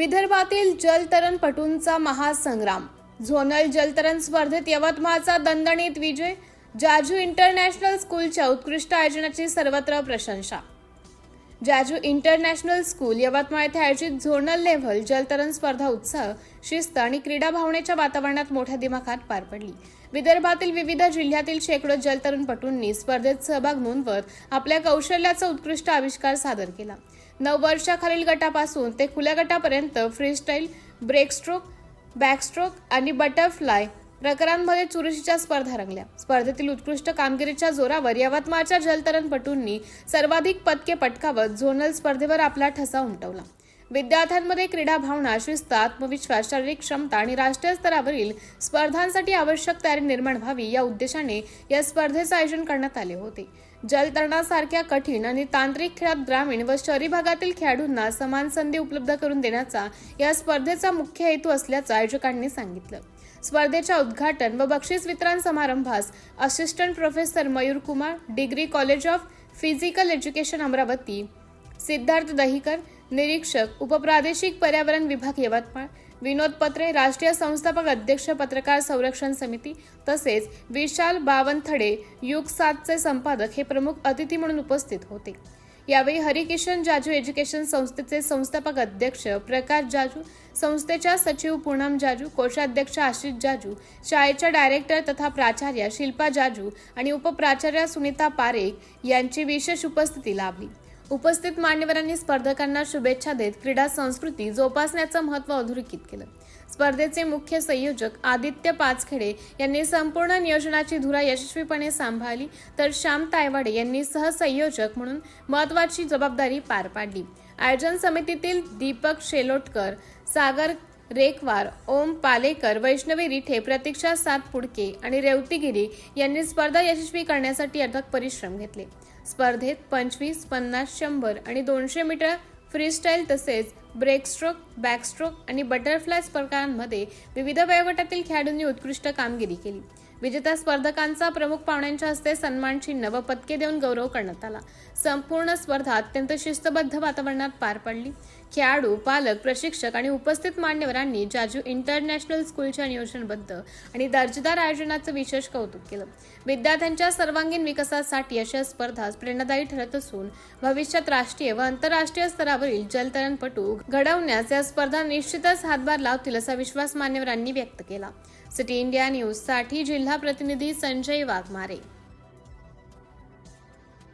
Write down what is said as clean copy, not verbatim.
विदर्भातील जलतरणपटूंचा महासंग्राम. झोनल जलतरण स्पर्धेत यवतमाळचा दणदणीत विजय. जाजू इंटरनॅशनल स्कूलच्या उत्कृष्ट आयोजनाची सर्वत्र प्रशंसा. जाजू इंटरनॅशनल स्कूल यवतमाळ येथे आयोजित झोनल लेव्हल जलतरण स्पर्धा उत्साह, शिस्त आणि क्रीडा भावनेच्या वातावरणात मोठ्या दिमाखात पार पडली. विदर्भातील विविध जिल्ह्यातील शेकडो जलतरणपटूंनी स्पर्धेत सहभाग नोंदवत आपल्या कौशल्याचा उत्कृष्ट आविष्कार सादर केला. 9 वर्षाखालील गटापासून ते खुल्या गटापर्यंत फ्रीस्टाईल, ब्रेकस्ट्रोक, बॅकस्ट्रोक आणि बटरफ्लाय प्रकारांमध्ये चुरशीच्या स्पर्धा रंगल्या. स्पर्धेतील उत्कृष्ट कामगिरीच्या जोरावर यवतमाळच्या जलतरणपटूंनी सर्वाधिक पदके पटकावत झोनल स्पर्धेवर आपला ठसा उमटवला. विद्यार्थ्यांमध्ये क्रीडा भावना, शिस्त, आत्मविश्वास, शारीरिक क्षमता आणि राष्ट्रीय स्तरावरील स्पर्धांसाठी आवश्यक तयारी निर्माण व्हावी या उद्देशाने या स्पर्धेचे आयोजन करण्यात आले होते. जलतरणासारख्या कठीण आणि तांत्रिक खेळात ग्रामीण व शहरी भागातील खेळाडूंना समान संधी उपलब्ध करून देण्याचा या स्पर्धेचा मुख्य हेतू असल्याचं आयोजकांनी सांगितलं. स्पर्धेच्या उद्घाटन व बक्षीस वितरण समारंभास assistant professor Mayur Kumar, degree college of physical education Amravati, Siddharth Dahikar, निरीक्षक उपप्रादेशिक पर्यावरण विभाग यवतमाळ, विनोद पत्रे, राष्ट्रीय संस्थापक अध्यक्ष पत्रकार संरक्षण समिती, तसेच विशाल बावनथडे, युग 7चे संपादक हे प्रमुख अतिथी म्हणून उपस्थित होते. यावेळी हरिकिशन जाजू एज्युकेशन संस्थेचे संस्थापक अध्यक्ष प्रकाश जाजू, संस्थेच्या सचिव पूनम जाजू, कोषाध्यक्ष आशिष जाजू, शाळेच्या डायरेक्टर तथा प्राचार्य शिल्पा जाजू आणि उपप्राचार्य सुनीता पारेख यांची विशेष उपस्थिती लाभली. उपस्थित मान्यवरांनी स्पर्धकांना शुभेच्छा देत क्रीडा संस्कृती जोपासण्याचं महत्त्व अधोरेखित केलं. स्पर्धेचे मुख्य संयोजक आदित्य पाचखेडे यांनी संपूर्ण नियोजनाची धुरा यशस्वीपणे सांभाळली, तर श्याम तायवाडे यांनी सहसंयोजक म्हणून महत्त्वाची जबाबदारी पार पाडली. आयोजन समितीतील दीपक शेलोटकर, सागर रेखवार, ओम पालेकर, वैष्णवी रिठे, प्रतीक्षा सातपुडके आणि रेवती गिरी यांनी स्पर्धा यशस्वी करण्यासाठी अथक परिश्रम घेतले. स्पर्धेत 25, 50, 100 आणि 200 मीटर फ्रीस्टाईल तसेच ब्रेकस्ट्रोक, बॅकस्ट्रोक आणि बटरफ्लाय प्रकारांमध्ये विविध वयोगटातील खेळाडूंनी उत्कृष्ट कामगिरी केली. विजेत्या स्पर्धकांचा प्रमुख पाहुण्यांच्या हस्ते सन्मान चिन्ह व पदके देऊन गौरव करण्यात आला. संपूर्ण स्पर्धा अत्यंत शिस्तबद्ध वातावरणात पार पडली. खेळाडू, पालक, प्रशिक्षक आणि उपस्थित मान्यवरांनी जाजू इंटरनॅशनल स्कूलच्या नियोजनबद्ध आणि दर्जेदार आयोजनाचं विशेष कौतुक केलं. विद्यार्थ्यांच्या सर्वांगीण विकासासाठी अशा स्पर्धा प्रेरणादायी ठरत असून भविष्यात राष्ट्रीय व आंतरराष्ट्रीय स्तरावरील जलतरणपटू घडवण्यास या स्पर्धा निश्चितच हातभार लावतील असा विश्वास मान्यवरांनी व्यक्त केला. सिटी इंडिया न्यूज साठी जिल्हा प्रतिनिधी संजय वाघमारे.